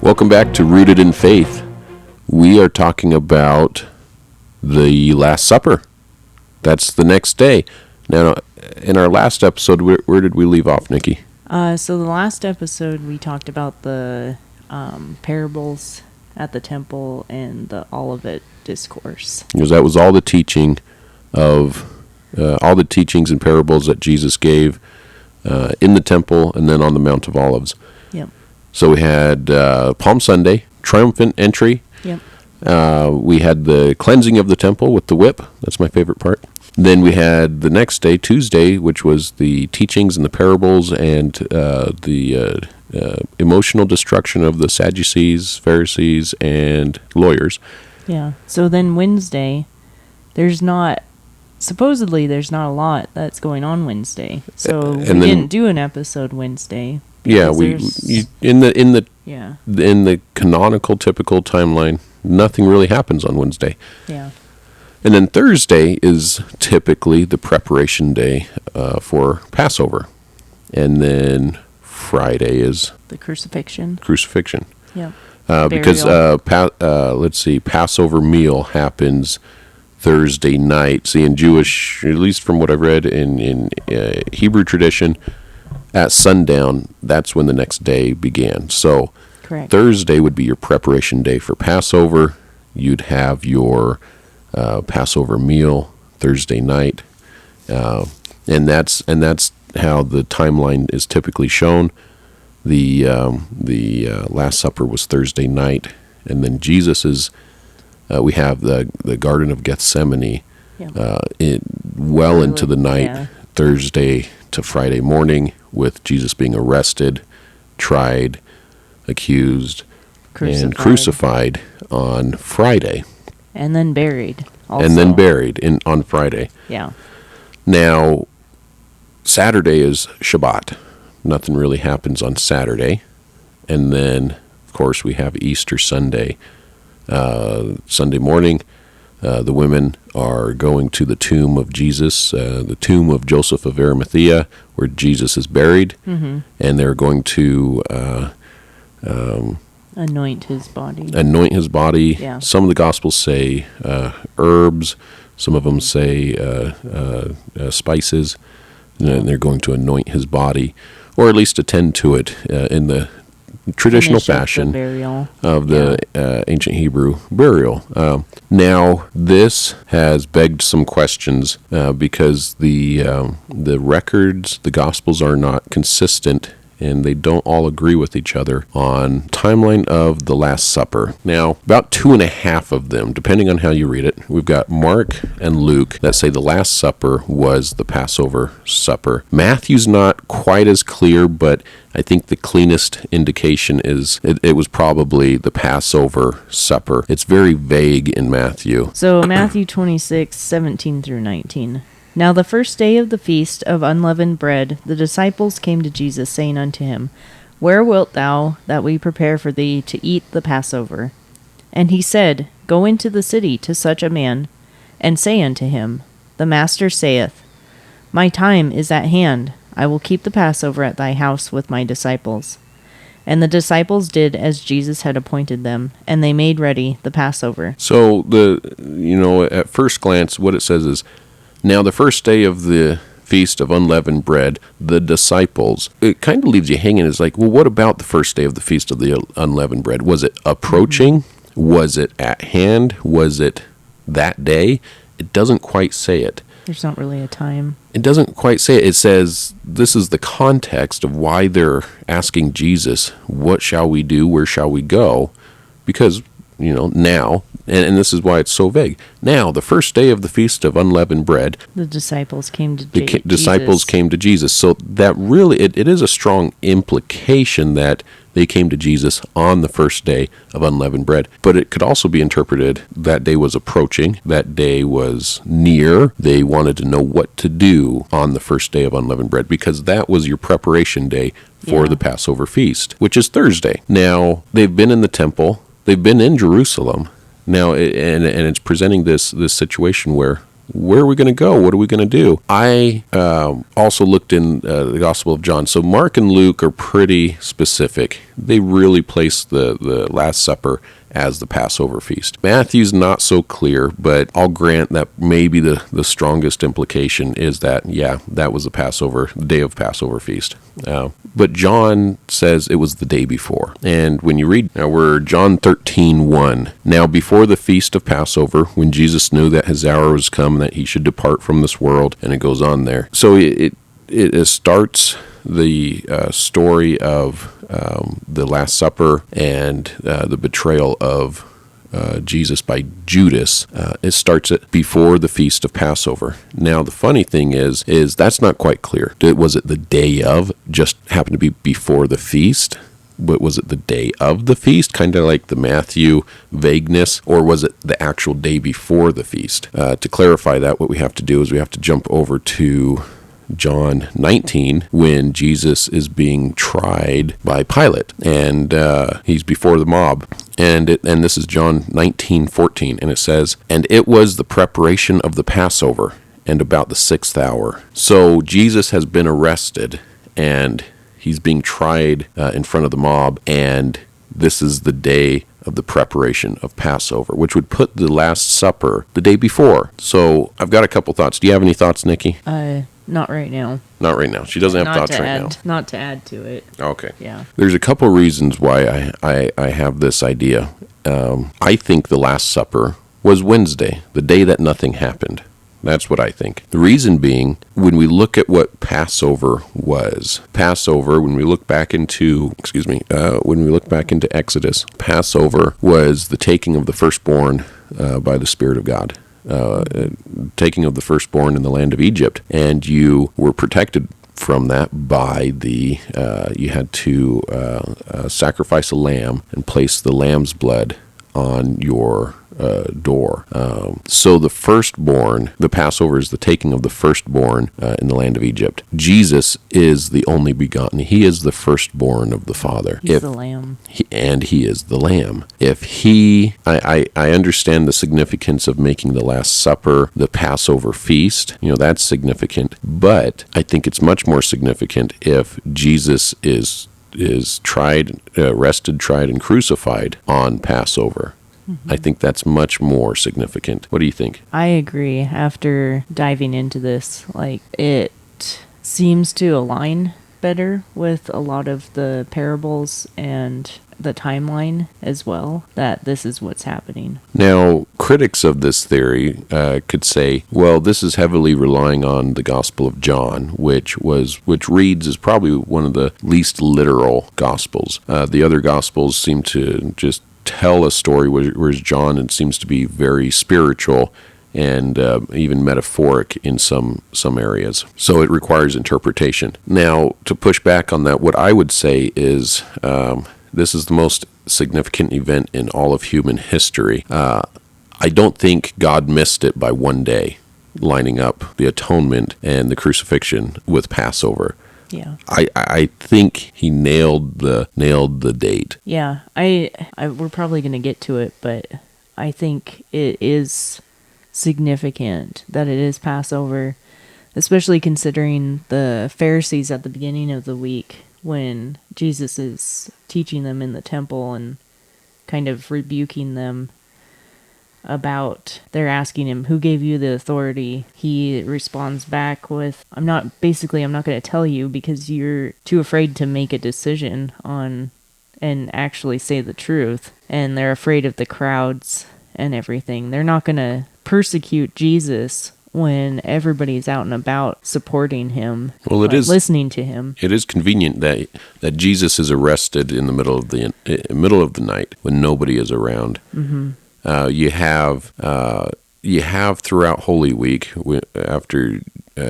Welcome back to Rooted in Faith. We are talking about the Last Supper. That's the next day. Now, in our last episode, where did we leave off, Nikki? So the last episode, we talked about the parables at the temple and the Olivet Discourse. Because that was all the teaching of all the teachings and parables that Jesus gave in the temple and then on the Mount of Olives. Yep. So we had Palm Sunday, triumphant entry. Yep. We had the cleansing of the temple with the whip. That's my favorite part. Then we had the next day, Tuesday, which was the teachings and the parables and the emotional destruction of the Sadducees, Pharisees, and lawyers. Yeah. So then Wednesday, supposedly there's not a lot that's going on Wednesday. So we didn't do an episode Wednesday. Yeah, in the canonical typical timeline, nothing really happens on Wednesday. Yeah. And then Thursday is typically the preparation day for Passover. And then Friday is the crucifixion. Yeah. Because Passover meal happens Thursday night. See, in Jewish, at least from what I've read in Hebrew tradition, at sundown, that's when the next day began. So correct. Thursday would be your preparation day for Passover. You'd have your Passover meal Thursday night, and that's how the timeline is typically shown. The Last Supper was Thursday night, and then we have the Garden of Gethsemane, into the night, Thursday to Friday morning, with Jesus being arrested, tried, accused, and crucified on Friday. And then buried also. On Friday. Yeah. Now, Saturday is Shabbat. Nothing really happens on Saturday. And then, of course, we have Easter Sunday. Sunday morning, the women are going to the tomb of Jesus, the tomb of Joseph of Arimathea, where Jesus is buried. Mm-hmm. And they're going to anoint his body. Yeah. Some of the Gospels say herbs. Some of them say spices. And they're going to anoint his body, or at least attend to it in the traditional fashion of the ancient Hebrew burial. Now, this has begged some questions because the records, the Gospels, are not consistent, and they don't all agree with each other on timeline of the Last Supper. Now, about 2.5 of them, depending on how you read it, we've got Mark and Luke that say the Last Supper was the Passover supper. Matthew's not quite as clear, but I think the cleanest indication is it was probably the Passover supper. It's very vague in Matthew. So Matthew 26:17 through 19. Now the first day of the feast of unleavened bread, the disciples came to Jesus, saying unto him, Where wilt thou that we prepare for thee to eat the Passover? And he said, Go into the city to such a man, and say unto him, The Master saith, My time is at hand. I will keep the Passover at thy house with my disciples. And the disciples did as Jesus had appointed them, and they made ready the Passover. So at first glance, what it says is, now the first day of the Feast of Unleavened Bread, the disciples, it kind of leaves you hanging. It's like, well, what about the first day of the Feast of the Unleavened Bread? Was it approaching? Mm-hmm. Was it at hand? Was it that day? It doesn't quite say it. There's not really a time. It doesn't quite say it. It says this is the context of why they're asking Jesus, what shall we do? Where shall we go? Because, now, and this is why it's so vague. Now, the first day of the Feast of Unleavened Bread, the disciples came to Jesus. So that really, it is a strong implication that they came to Jesus on the first day of unleavened bread. But it could also be interpreted that day was approaching, that day was near. They wanted to know what to do on the first day of unleavened bread, because that was your preparation day for the Passover feast, which is Thursday. Now, they've been in the temple. They've been in Jerusalem. Now, and it's presenting this situation where where are we going to go? What are we going to do? I also looked in the Gospel of John. So Mark and Luke are pretty specific. They really place the Last Supper as the Passover feast. Matthew's not so clear, but I'll grant that maybe the strongest implication is that, yeah, that was the day of Passover feast. But John says it was the day before. And when you read, now we're John 13:1. Now before the feast of Passover, when Jesus knew that his hour was come, that he should depart from this world, and it goes on there. So it starts the story of the Last Supper and the betrayal of Jesus by Judas. It starts it before the feast of Passover. Now the funny thing is that's not quite clear. Was it the day of? Just happened to be before the feast? But was it the day of the feast, kind of like the Matthew vagueness, or was it the actual day before the feast? To clarify that, what we have to do is we have to jump over to John 19, when Jesus is being tried by Pilate, and he's before the mob. And this is John 19:14, and it says, "And it was the preparation of the Passover, and about the 6th hour." So Jesus has been arrested, and he's being tried in front of the mob, and this is the day of the preparation of Passover, which would put the Last Supper the day before. So I've got a couple thoughts. Do you have any thoughts, Nikki? Not right now. Not right now. She doesn't have thoughts right now. Not to add to it. Okay. Yeah. There's a couple reasons why I have this idea. I think the Last Supper was Wednesday, the day that nothing happened. That's what I think. The reason being, when we look at what Passover was, when we look back into Exodus, Passover was the taking of the firstborn by the Spirit of God. Taking of the firstborn in the land of Egypt, and you were protected from that by you had to sacrifice a lamb and place the lamb's blood on your door. So the firstborn, the Passover is the taking of the firstborn in the land of Egypt. Jesus is the only begotten. He is the firstborn of the Father. He's the lamb. He is the lamb. I understand the significance of making the Last Supper the Passover feast. That's significant. But I think it's much more significant if Jesus is arrested, tried, and crucified on Passover. I think that's much more significant. What do you think? I agree. After diving into this, it seems to align better with a lot of the parables and the timeline as well, that this is what's happening. Now, critics of this theory could say, well, this is heavily relying on the Gospel of John, which reads as probably one of the least literal Gospels. The other Gospels seem to just tell a story, whereas John, it seems to be very spiritual and even metaphoric in some areas. So it requires interpretation. Now, to push back on that, what I would say is this is the most significant event in all of human history. I don't think God missed it by one day, lining up the atonement and the crucifixion with Passover. Yeah. I think he nailed the date. Yeah. We're probably going to get to it, but I think it is significant that it is Passover, especially considering the Pharisees at the beginning of the week when Jesus is teaching them in the temple and kind of rebuking them about, they're asking him, who gave you the authority? He responds back with, I'm not going to tell you because you're too afraid to make a decision on and actually say the truth. And they're afraid of the crowds and everything. They're not going to persecute Jesus when everybody's out and about supporting him, listening to him. It is convenient that Jesus is arrested in the middle of the night when nobody is around. Mm-hmm. You have throughout Holy Week, after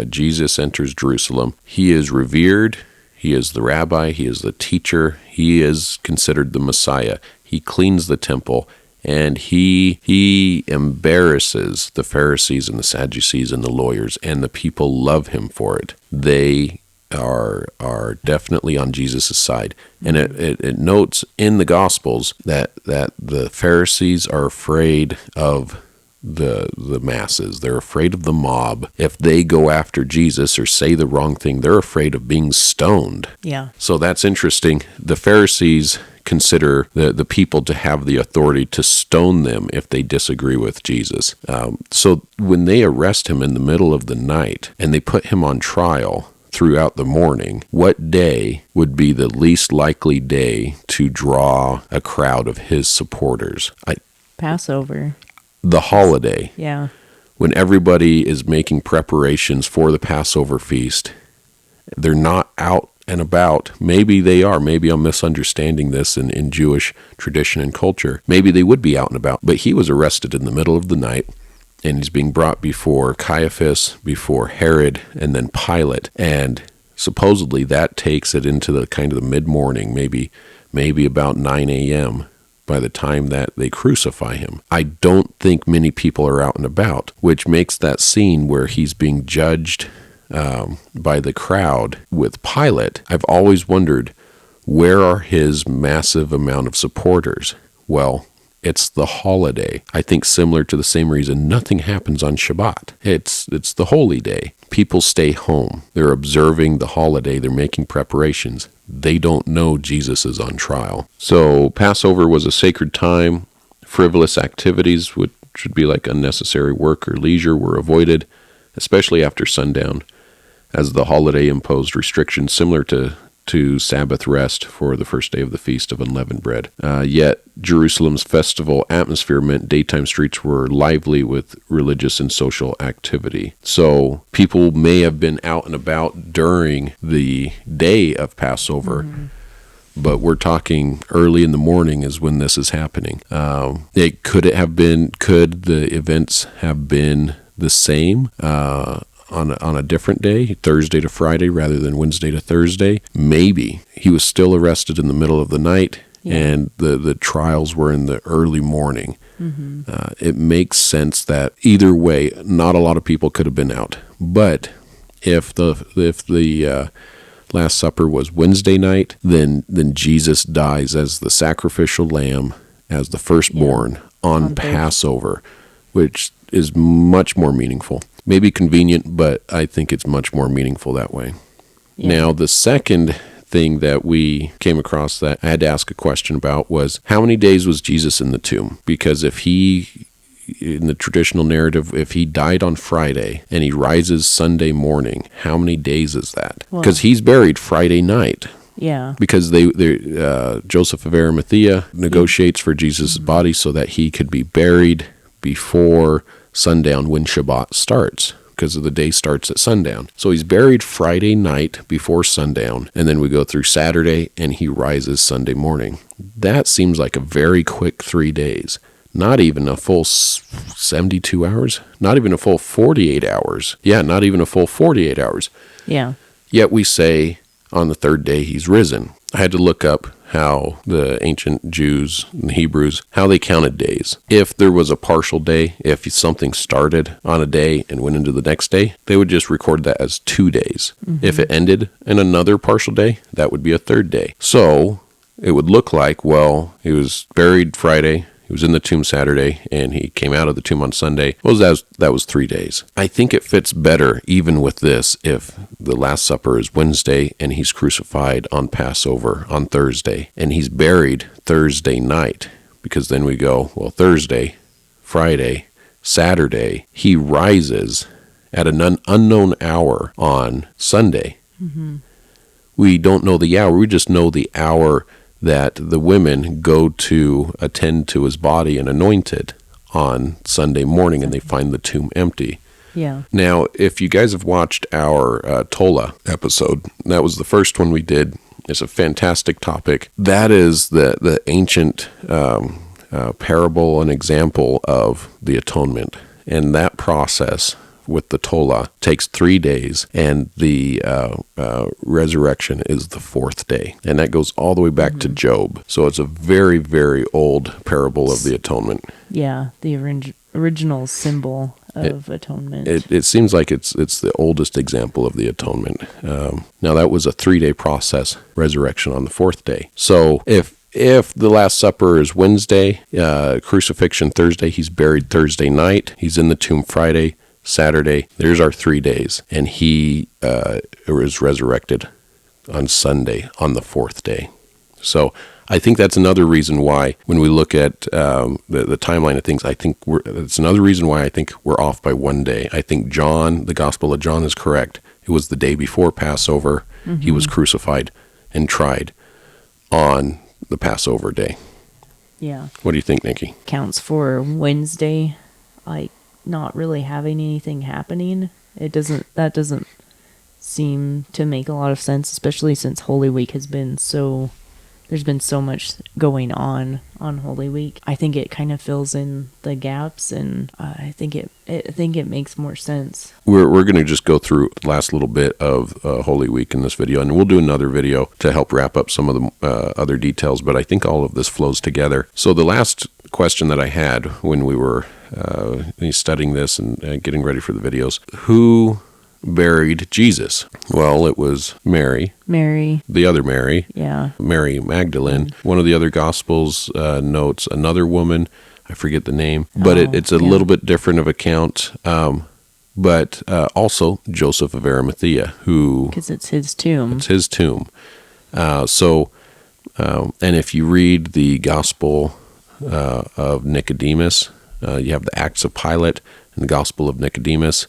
Jesus enters Jerusalem, he is revered, he is the rabbi, he is the teacher, he is considered the Messiah. He cleans the temple, and he embarrasses the Pharisees and the Sadducees and the lawyers, and the people love him for it. They are definitely on Jesus' side. And it notes in the Gospels that the Pharisees are afraid of the masses. They're afraid of the mob. If they go after Jesus or say the wrong thing, they're afraid of being stoned. Yeah. So that's interesting. The Pharisees consider the people to have the authority to stone them if they disagree with Jesus. So when they arrest him in the middle of the night and they put him on trial throughout the morning, what day would be the least likely day to draw a crowd of his supporters? Passover. The holiday. Yeah. When everybody is making preparations for the Passover feast, they're not out and about. Maybe they are. Maybe I'm misunderstanding this in Jewish tradition and culture. Maybe they would be out and about. But he was arrested in the middle of the night, and he's being brought before Caiaphas, before Herod, and then Pilate. And supposedly that takes it into the kind of the mid-morning, maybe about 9 a.m., by the time that they crucify him. I don't think many people are out and about, which makes that scene where he's being judged by the crowd with Pilate. I've always wondered, where are his massive amount of supporters? Well, it's the holiday. I think similar to the same reason nothing happens on Shabbat. It's the holy day. People stay home. They're observing the holiday. They're making preparations. They don't know Jesus is on trial. So Passover was a sacred time. Frivolous activities, which should be like unnecessary work or leisure, were avoided, especially after sundown, as the holiday imposed restrictions similar to Sabbath rest for the first day of the Feast of Unleavened Bread. Yet Jerusalem's festival atmosphere meant daytime streets were lively with religious and social activity. So people may have been out and about during the day of Passover, but we're talking early in the morning is when this is happening. Could the events have been the same on a different day, Thursday to Friday rather than Wednesday to Thursday? Maybe. He was still arrested in the middle of the night, and the trials were in the early morning. It makes sense that either way, not a lot of people could have been out. But if the Last Supper was Wednesday night, then Jesus dies as the sacrificial lamb, as the firstborn on Passover, which is much more meaningful. Maybe convenient, but I think it's much more meaningful that way. Yeah. Now, the second thing that we came across that I had to ask a question about was, how many days was Jesus in the tomb? Because if he, in the traditional narrative, if he died on Friday and he rises Sunday morning, how many days is that? Because he's buried Friday night. Yeah. Because Joseph of Arimathea negotiates for Jesus' body so that he could be buried before sundown when Shabbat starts, because the day starts at sundown. So he's buried Friday night before sundown, and then we go through Saturday, and he rises Sunday morning. That seems like a very quick 3 days. Not even a full 72 hours. Not even a full 48 hours. Yeah, not even a full 48 hours. Yeah. Yet we say on the third day he's risen. I had to look up how the ancient Jews and Hebrews, how they counted days. If there was a partial day, if something started on a day and went into the next day, they would just record that as 2 days. If it ended in another partial day, that would be a third day. So it would look like, well, he was buried Friday, he was in the tomb Saturday, and he came out of the tomb on Sunday. Well, that was 3 days. I think it fits better, even with this, if the Last Supper is Wednesday and he's crucified on Passover on Thursday, and he's buried Thursday night, because then we go, well, Thursday, Friday, Saturday, he rises at an unknown hour on Sunday. We don't know the hour. We just know the hour that the women go to attend to his body and anoint it on Sunday morning, and they find the tomb empty. Yeah. Now, if you guys have watched our Tola episode, that was the first one we did. It's a fantastic topic. That is the ancient parable and example of the atonement. And that process with the Tola takes 3 days, and the resurrection is the fourth day. And that goes all the way back to Job. So it's a very, very old parable of the atonement. Yeah, the original symbol of atonement. It seems like it's the oldest example of the atonement. Now, that was a 3-day process, resurrection on the fourth day. So if if the Last Supper is Wednesday, crucifixion Thursday, he's buried Thursday night, he's in the tomb Friday, Saturday, there's our 3 days. And he was resurrected on Sunday, on the 4th day. So I think that's another reason why, when we look at the timeline of things, it's another reason why I think we're off by 1 day. I think John, the Gospel of John, is correct. It was the day before Passover. Mm-hmm. He was crucified and tried on the Passover day. Yeah. What do you think, Nikki? Counts for Wednesday, like not really having anything happening. That doesn't seem to make a lot of sense, especially since Holy Week has been there's been so much going on Holy Week. I think it kind of fills in the gaps, and I think it makes more sense. We're going to just go through the last little bit of Holy Week in this video, and we'll do another video to help wrap up some of the other details, but I think all of this flows together. So the last question that I had when we were studying this and getting ready for the videos, who buried Jesus? Well, it was Mary. The other Mary. Yeah. Mary Magdalene. One of the other Gospels notes another woman. I forget the name, but it's a little bit different of account. But also Joseph of Arimathea, who... Because it's his tomb. It's his tomb. And if you read the Gospel of Nicodemus, you have the Acts of Pilate and the Gospel of Nicodemus.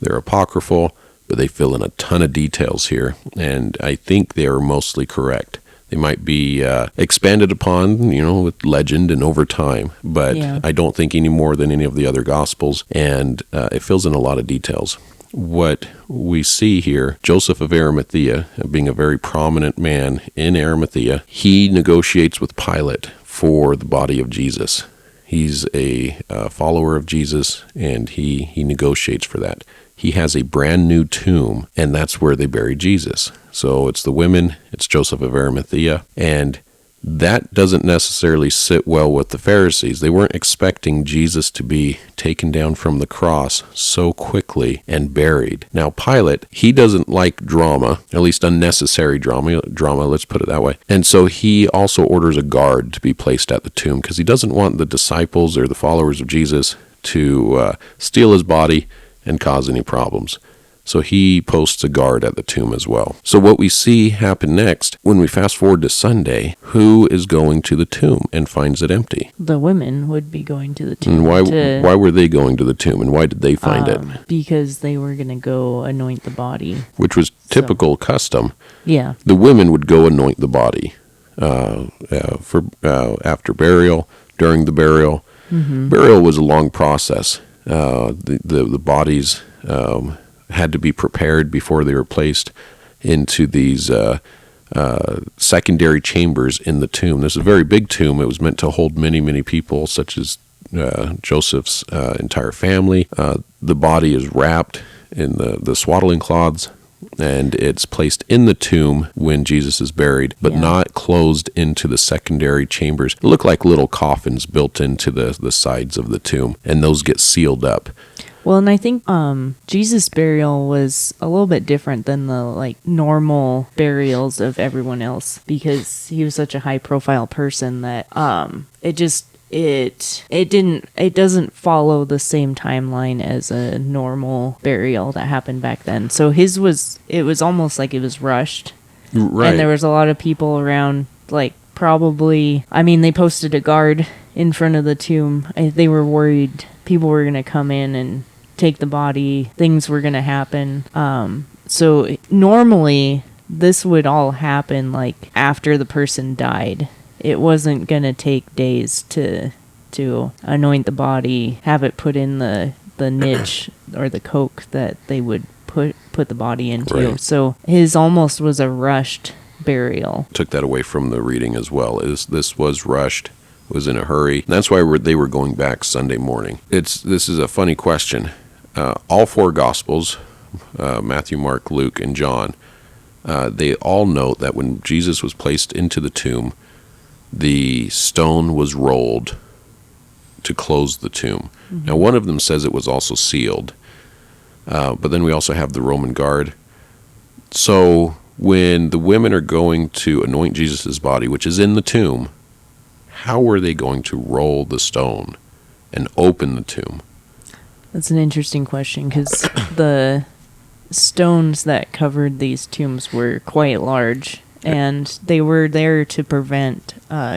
They're apocryphal, but they fill in a ton of details here, and I think they are mostly correct. They might be expanded upon, with legend and over time, but I don't think any more than any of the other Gospels, and it fills in a lot of details. What we see here, Joseph of Arimathea, being a very prominent man in Arimathea, he negotiates with Pilate for the body of Jesus. He's a follower of Jesus, and he negotiates for that. He has a brand new tomb, and that's where they bury Jesus. So it's the women, it's Joseph of Arimathea, and that doesn't necessarily sit well with the Pharisees. They weren't expecting Jesus to be taken down from the cross so quickly and buried. Now, Pilate, he doesn't like drama, at least unnecessary drama, let's put it that way. And so he also orders a guard to be placed at the tomb because he doesn't want the disciples or the followers of Jesus to steal his body and cause any problems. So he posts a guard at the tomb as well. So what we see happen next, when we fast forward to Sunday, who is going to the tomb and finds it empty? The women would be going to the tomb. And why were they going to the tomb, and why did they find it? Because they were going to go anoint the body. Which was typical custom. Yeah. The women would go anoint the body for after burial, during the burial. Mm-hmm. Burial was a long process. The bodies had to be prepared before they were placed into these secondary chambers in the tomb. This is a very big tomb. It was meant to hold many, many people, such as Joseph's entire family. The body is wrapped in the swaddling cloths, and it's placed in the tomb when Jesus is buried, but not closed into the secondary chambers. They look like little coffins built into the sides of the tomb, and those get sealed up. Well, and I think Jesus' burial was a little bit different than the normal burials of everyone else, because he was such a high-profile person that it doesn't follow the same timeline as a normal burial that happened back then. So it was almost like it was rushed. Right. And there was a lot of people around, probably, they posted a guard in front of the tomb. They were worried people were going to come in and take the body. Things were going to happen. So normally this would all happen after the person died. It wasn't going to take days to anoint the body, have it put in the niche or the coke that they would put the body into. Right. So his almost was a rushed burial. Took that away from the reading as well. This was rushed, was in a hurry. And that's why they were going back Sunday morning. This is a funny question. All four Gospels, Matthew, Mark, Luke, and John, they all note that when Jesus was placed into the tomb, the stone was rolled to close the tomb. Mm-hmm. Now, one of them says it was also sealed, but then we also have the Roman guard. So when the women are going to anoint Jesus' body, which is in the tomb, how are they going to roll the stone and open the tomb? That's an interesting question, because the stones that covered these tombs were quite large, and they were there to prevent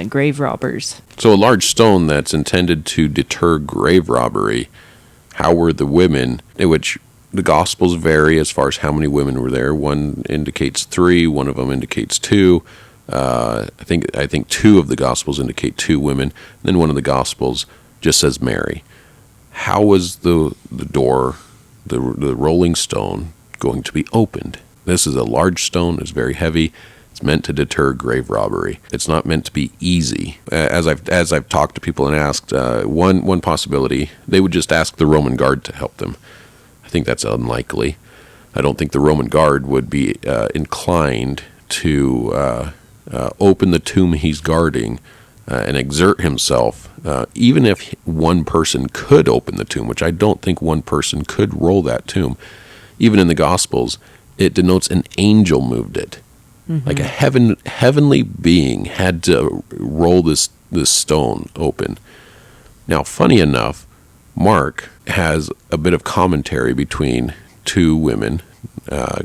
grave robbers. So a large stone that's intended to deter grave robbery, how were the women, in which the Gospels vary as far as how many women were there. One indicates 3, one of them indicates 2. I think 2 of the Gospels indicate 2 women. Then one of the Gospels just says Mary. How was the door, the rolling stone, going to be opened? This is a large stone. It's very heavy. It's meant to deter grave robbery. It's not meant to be easy. As I've talked to people and asked, one possibility, they would just ask the Roman guard to help them. I think that's unlikely. I don't think the Roman guard would be inclined to open the tomb he's guarding and exert himself, even if one person could open the tomb, which I don't think one person could roll that tomb. Even in the Gospels, it denotes an angel moved it. Mm-hmm. Like a heavenly being had to roll this stone open. Now, funny enough, Mark has a bit of commentary between 2 women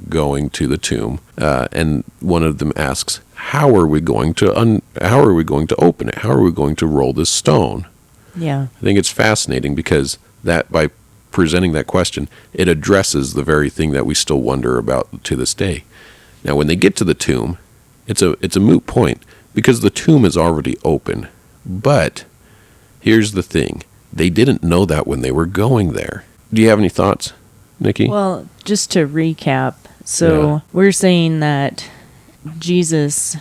going to the tomb, and one of them asks, "How are we going to open it? How are we going to roll this stone?" Yeah, I think it's fascinating because that by presenting that question, it addresses the very thing that we still wonder about to this day. Now, when they get to the tomb, it's a moot point because the tomb is already open. But here's the thing. They didn't know that when they were going there. Do you have any thoughts, Nikki? Well, just to recap, so we're saying that Jesus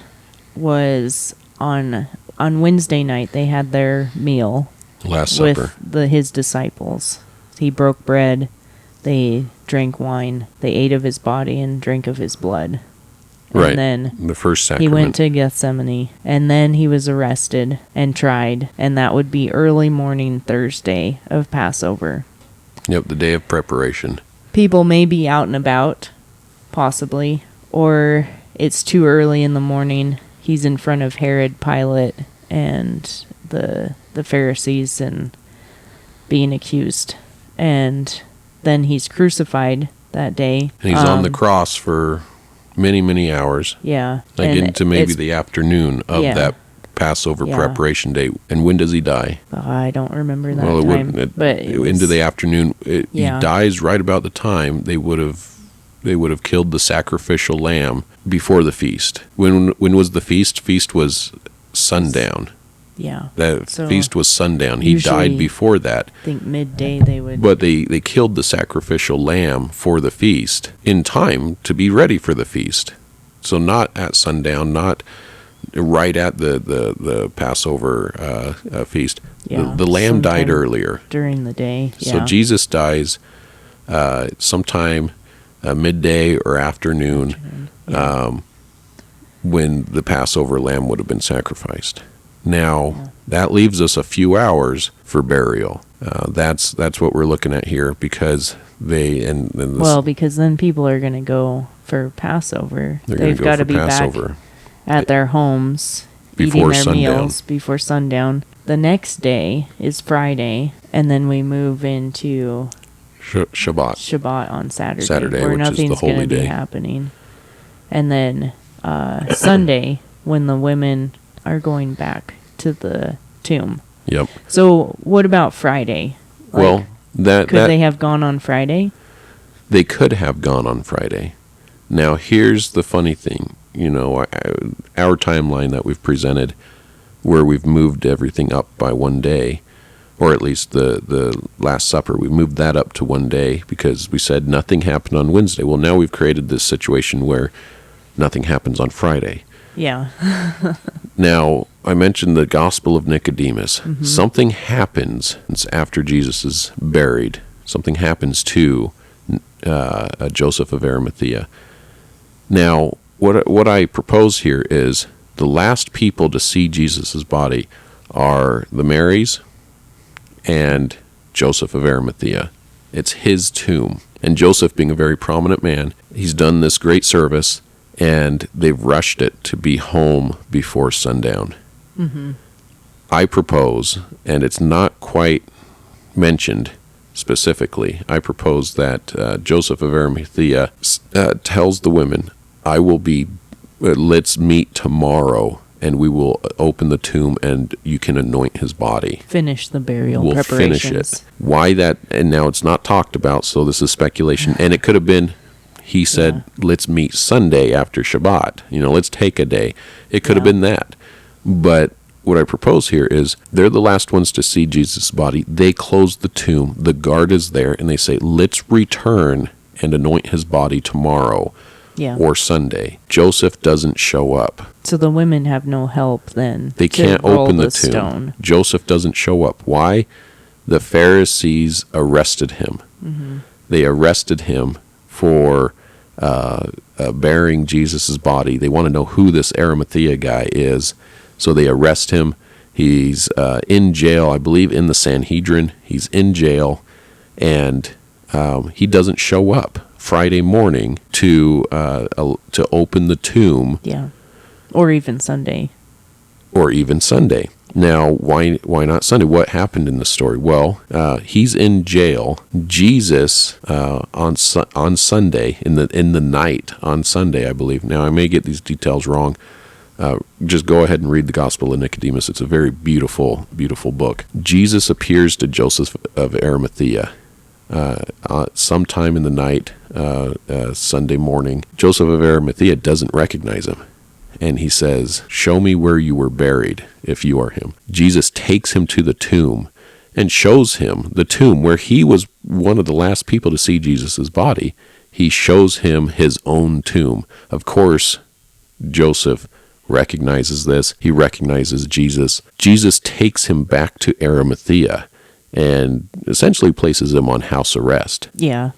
was on Wednesday night, they had their meal. Last Supper. With his disciples. He broke bread, they drank wine, they ate of his body and drank of his blood. Right. And then the first sacrament. He went to Gethsemane, and then he was arrested and tried, and that would be early morning Thursday of Passover. Yep, the day of preparation. People may be out and about, possibly, or it's too early in the morning. He's in front of Herod, Pilate, and the Pharisees, and being accused. And then he's crucified that day. And he's on the cross for many, many hours. Yeah. Like into maybe the afternoon of that Passover preparation day. And when does he die? I don't remember that time. But into the afternoon. He dies right about the time they would have killed the sacrificial lamb before the feast. When was the feast? Feast was sundown. Yeah. That feast was sundown. He died before that. I think midday they would. But they killed the sacrificial lamb for the feast in time to be ready for the feast. So not at sundown, not right at the Passover feast. Yeah, the lamb died earlier. During the day. Yeah. So Jesus dies sometime midday or afternoon when the Passover lamb would have been sacrificed. Now, that leaves us a few hours for burial. That's what we're looking at here because because then people are going to go for Passover. They've got to be Passover. Back at their homes before eating their sundown. meals before sundown. The next day is Friday, and then we move into Shabbat on Saturday where nothing's going to be happening. And then Sunday, when the women are going back to the tomb. Yep. So what about Friday? Could they have gone on Friday? They could have gone on Friday. Now, here's the funny thing. You know, our timeline that we've presented, where we've moved everything up by one day, or at least the Last Supper, we moved that up to one day because we said nothing happened on Wednesday. Well, now we've created this situation where nothing happens on Friday. Yeah. Now, I mentioned the Gospel of Nicodemus. Mm-hmm. Something happens after Jesus is buried. Something happens to Joseph of Arimathea. Now, what I propose here is the last people to see Jesus' body are the Marys and Joseph of Arimathea. It's his tomb. And Joseph, being a very prominent man, he's done this great service, and they've rushed it to be home before sundown. I propose, and it's not quite mentioned specifically, I propose that Joseph of Arimathea tells the women, let's meet tomorrow, and we will open the tomb, and you can anoint his body. Finish the burial We'll preparations. finish it. Why that, and now it's not talked about, so this is speculation, and it could have been, he said, let's meet Sunday after Shabbat, let's take a day. It could have been that. But what I propose here is, they're the last ones to see Jesus' body. They close the tomb, the guard is there, and they say, let's return and anoint his body tomorrow. Or Sunday. Joseph doesn't show up. So the women have no help then. They can't open the tomb. Stone. Joseph doesn't show up. Why? The Pharisees arrested him. They arrested him for burying Jesus' body. They want to know who this Arimathea guy is. So they arrest him. He's in jail, I believe in the Sanhedrin. He's in jail, and he doesn't show up Friday morning to open the tomb. Or even Sunday. Now, why not Sunday? What happened in the story? Well, he's in jail. Jesus on Sunday in the night on Sunday, I believe. Now, I may get these details wrong. Just go ahead and read the Gospel of Nicodemus. It's a very beautiful, beautiful book. Jesus appears to Joseph of Arimathea sometime in the night, Sunday morning. Joseph of Arimathea doesn't recognize him. And he says, show me where you were buried, if you are him. Jesus takes him to the tomb and shows him the tomb where he was one of the last people to see Jesus' body. He shows him his own tomb. Of course, Joseph recognizes this. He recognizes Jesus. Jesus takes him back to Arimathea and essentially places him on house arrest.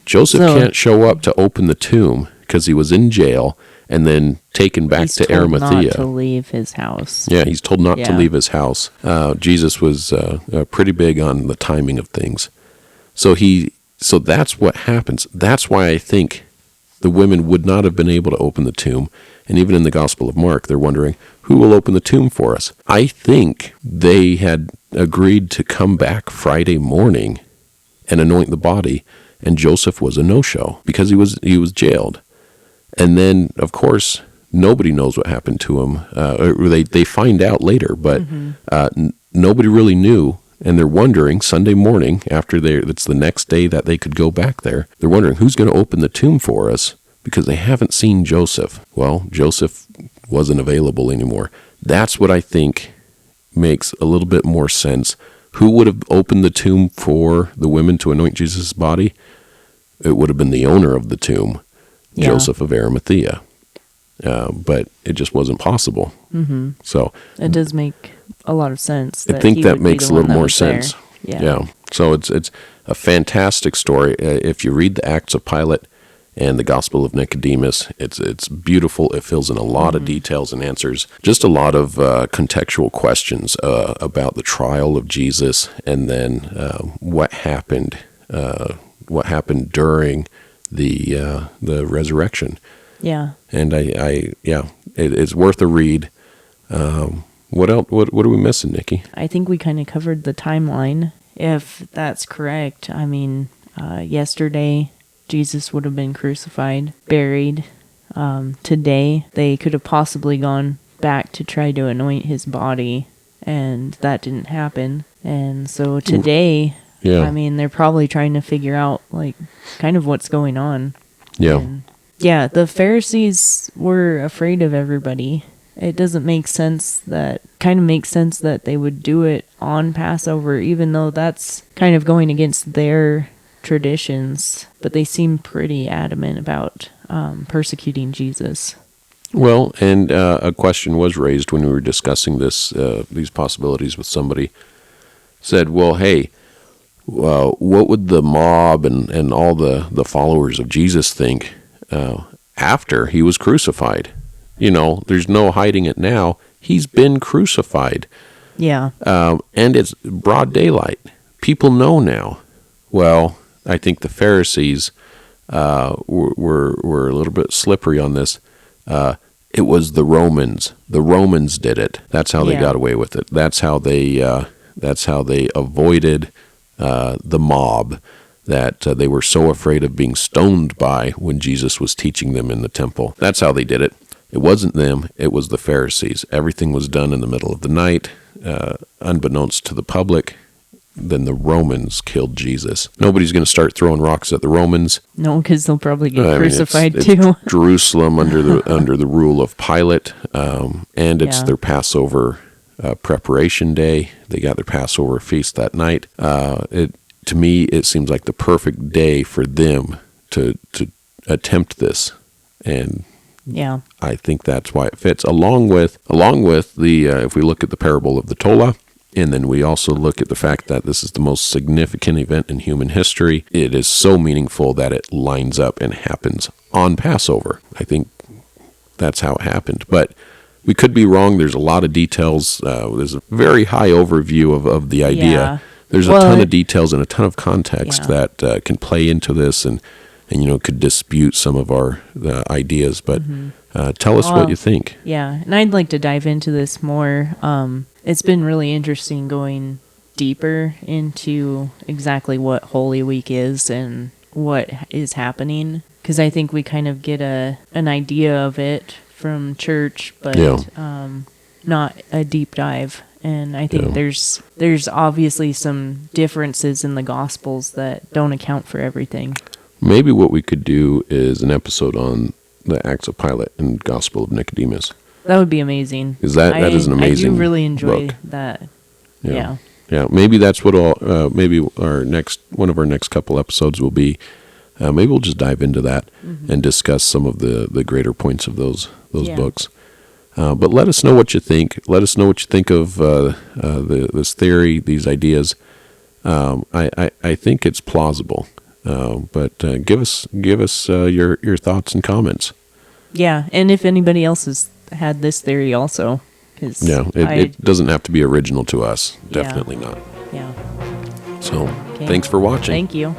Joseph can't show up to open the tomb because he was in jail and then taken back to Arimathea. He's told not to leave his house. He's told not to leave his house. Jesus was pretty big on the timing of things. So that's what happens. That's why I think the women would not have been able to open the tomb. And even in the Gospel of Mark, they're wondering, who will open the tomb for us? I think they had agreed to come back Friday morning and anoint the body, and Joseph was a no-show because he was jailed. And then, of course, nobody knows what happened to him. Or they find out later, but nobody really knew. And they're wondering, Sunday morning, it's the next day that they could go back there, they're wondering, who's going to open the tomb for us? Because they haven't seen Joseph. Well, Joseph wasn't available anymore. That's what I think makes a little bit more sense. Who would have opened the tomb for the women to anoint Jesus' body? It would have been the owner of the tomb, Joseph of Arimathea. But it just wasn't possible. So it does make a lot of sense. I think that makes a little more sense. So it's a fantastic story. If you read the Acts of Pilate and the Gospel of Nicodemus, it's beautiful. It fills in a lot of details and answers just a lot of contextual questions about the trial of Jesus, and then what happened during the resurrection. And it's worth a read. What else? What are we missing, Nikki? I think we kind of covered the timeline, if that's correct. I mean, yesterday Jesus would have been crucified, buried. Today they could have possibly gone back to try to anoint his body, and that didn't happen. And so today, I mean, they're probably trying to figure out kind of what's going on. And, the Pharisees were afraid of everybody. It doesn't make sense that they would do it on Passover, even though that's kind of going against their traditions. But they seem pretty adamant about persecuting Jesus. Well, and a question was raised when we were discussing these possibilities with somebody. Said, well, hey, what would the mob and all the followers of Jesus think after he was crucified? There's no hiding it now. He's been crucified. And it's broad daylight. People know now. Well, I think the Pharisees were a little bit slippery on this. it was the Romans. The Romans did it. That's how they Yeah. got away with it. That's how they avoided the mob that they were so afraid of being stoned by when Jesus was teaching them in the temple. That's how they did it. It wasn't them. It was the Pharisees. Everything was done in the middle of the night, unbeknownst to the public. Then the Romans killed Jesus. Nobody's going to start throwing rocks at the Romans. No, because they'll probably get I mean, crucified it's too. Jerusalem under the rule of Pilate, and it's Yeah. their Passover preparation day. They got their Passover feast that night. To me, it seems like the perfect day for them to attempt this, and Yeah. I think that's why it fits. Along with the if we look at the parable of the Tola. And then we also look at the fact that this is the most significant event in human history. It is so meaningful that it lines up and happens on Passover. I think that's how it happened. But we could be wrong. There's a lot of details. There's a very high overview of the idea. Yeah. There's a ton of details and a ton of context Yeah. that can play into this and could dispute some of our ideas. But tell us what you think. Yeah, and I'd like to dive into this more. It's been really interesting going deeper into exactly what Holy Week is and what is happening, because I think we kind of get an idea of it from church, but not a deep dive. And I think there's obviously some differences in the Gospels that don't account for everything. Maybe what we could do is an episode on the Acts of Pilate and Gospel of Nicodemus. That would be amazing. Because that is an amazing I do really enjoy book. that. Yeah. Maybe that's what maybe one of our next couple episodes will be. Maybe we'll just dive into that and discuss some of the greater points of those books. But let us know what you think. Let us know what you think of this theory, these ideas. I think it's plausible. But give us your thoughts and comments. Yeah, and if anybody else has had this theory also. It doesn't have to be original to us. Definitely not. Yeah. So, Okay. Thanks for watching. Thank you.